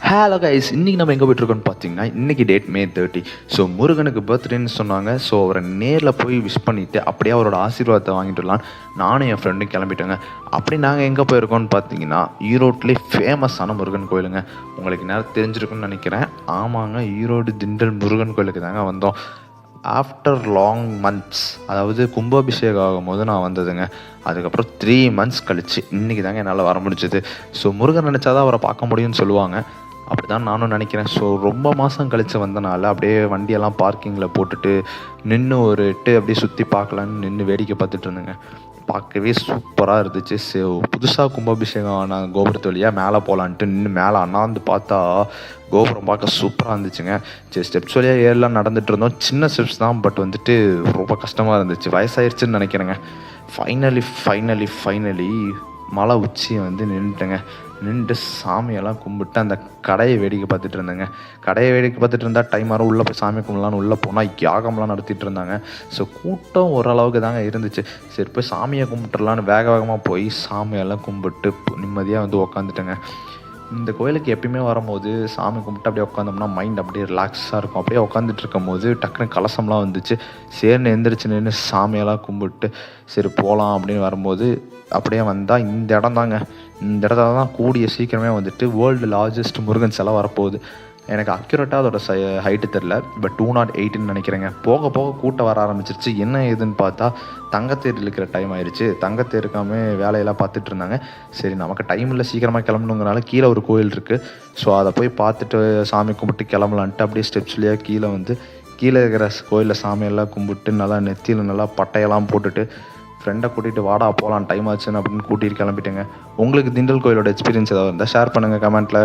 Hello guys, இன்றைக்கி நம்ம எங்கே போய்ட்டுருக்கோன்னு பார்த்தீங்கன்னா, இன்றைக்கி டேட் May 30. ஸோ முருகனுக்கு பர்த்டேன்னு சொன்னாங்க. ஸோ அவரை நேரில் போய் விஷ் பண்ணிவிட்டு அப்படியே அவரோட ஆசீர்வாதத்தை வாங்கிட்டு வரலான்னு நானும் என் ஃப்ரெண்டும் கிளம்பிட்டோங்க. அப்படி நாங்கள் எங்கே போயிருக்கோம்னு பார்த்தீங்கன்னா, ஈரோட்லேயே ஃபேமஸான முருகன் கோயிலுங்க. உங்களுக்கு நேரம் தெரிஞ்சிருக்குன்னு நினைக்கிறேன். ஆமாங்க, ஈரோடு திண்டல் முருகன் கோயிலுக்கு தாங்க வந்தோம். ஆஃப்டர் லாங் மந்த்ஸ், அதாவது கும்பாபிஷேகம் ஆகும்போது நான் வந்ததுங்க. அதுக்கப்புறம் 3 months கழிச்சு இன்றைக்கி தாங்க என்னால் வர முடிஞ்சது. ஸோ முருகன் நினச்சா தான் அவரை பார்க்க முடியும்னு சொல்லுவாங்க. அப்படி தான் நானும் நினைக்கிறேன். ஸோ ரொம்ப மாதம் கழித்து வந்தனால அப்படியே வண்டியெல்லாம் பார்க்கிங்கில் போட்டுட்டு நின்று ஒரு அப்படியே சுற்றி பார்க்கலான்னு நின்று வேடிக்கை பார்த்துட்டு இருந்தேங்க. பார்க்கவே சூப்பராக இருந்துச்சு. ஸோ புதுசாக கும்பாபிஷேகம் ஆன கோபுரத்து வழியாக மேலே போகலான்ட்டு நின்று மேலே அண்ணாந்து பார்த்தா கோபுரம் பார்க்க சூப்பராக இருந்துச்சுங்க. சரி, ஸ்டெப்ஸ் வழியாக ஏறலாம் நடந்துகிட்டு இருந்தோம். சின்ன ஸ்டெப்ஸ் தான், பட் வந்துட்டு ரொம்ப கஷ்டமாக இருந்துச்சு. வயசாயிருச்சுன்னு நினைக்கிறேங்க. ஃபைனலி மலை உச்சியை வந்து நின்றுட்டேங்க. நின்றுட்டு சாமியெல்லாம் கும்பிட்டு அந்த கடையை வேடிக்கை பார்த்துட்டு இருந்தேங்க. கடையை வேடிக்கை பார்த்துட்டு இருந்தால் டைம் வரும். உள்ளே போய் சாமி கும்பிடலான்னு உள்ளே போனால் யாகம்லாம் நடத்திட்டு இருந்தாங்க. ஸோ கூட்டம் ஓரளவுக்கு தாங்க இருந்துச்சு. சரி, போய் சாமியை கும்பிட்டுலான்னு வேகமாக போய் சாமியெல்லாம் கும்பிட்டு நிம்மதியாக வந்து உக்காந்துட்டேங்க. இந்த கோயிலுக்கு எப்பயுமே வரும்போது சாமி கும்பிட்டு அப்படியே உட்காந்தோம்னா மைண்ட் அப்படியே ரிலாக்ஸாக இருக்கும். அப்படியே உட்காந்துட்டு இருக்கும் போது டக்குனு கலசம்லாம் வந்துச்சு. சேர்னு எந்திரிச்சு நின்று சாமியெல்லாம் கும்பிட்டு சரி போகலாம் அப்படின்னு வரும்போது அப்படியே வந்தால் இந்த இடம் தாங்க. இந்த இடத்துல தான் கூடிய சீக்கிரமே வந்துட்டு வேர்ல்டு லார்ஜஸ்ட் முருகன் சிலை வரப்போகுது. எனக்கு அக்யூரேட்டாக அதோட ஹைட்டு தெரில, பட் 208ன்னு நினைக்கிறேங்க. போக போக கூட்டம் வர ஆரம்பிச்சிருச்சு. என்ன ஏதுன்னு பார்த்தா தங்கத்தேர் இருக்கிற டைம் ஆயிடுச்சு. தங்கத்தேர் இருக்காமல் வேலையெல்லாம் பார்த்துட்டு இருந்தாங்க. சரி, நமக்கு டைம் இல்லை, சீக்கிரமாக கிளம்பணுங்கிறனால கீழே ஒரு கோயில் இருக்குது. ஸோ அதை போய் பார்த்துட்டு சாமி கும்பிட்டு கிளம்பலான்ட்டு அப்படியே ஸ்டெப்ஸ்லேயே கீழே இருக்கிற கோயிலில் சாமியெல்லாம் கும்பிட்டு நல்லா நெத்தியில் நல்லா பட்டையெல்லாம் போட்டுட்டு ஃப்ரெண்டை கூட்டிகிட்டு வாடா போகலாம் டைம் ஆச்சுன்னு அப்படின்னு கூட்டிகிட்டு கிளம்பிட்டேங்க. உங்களுக்கு திண்டல் கோயிலோட எக்ஸ்பீரியன்ஸ் ஏதாவது இருந்தால் ஷேர் பண்ணுங்கள் கமெண்ட்டில்.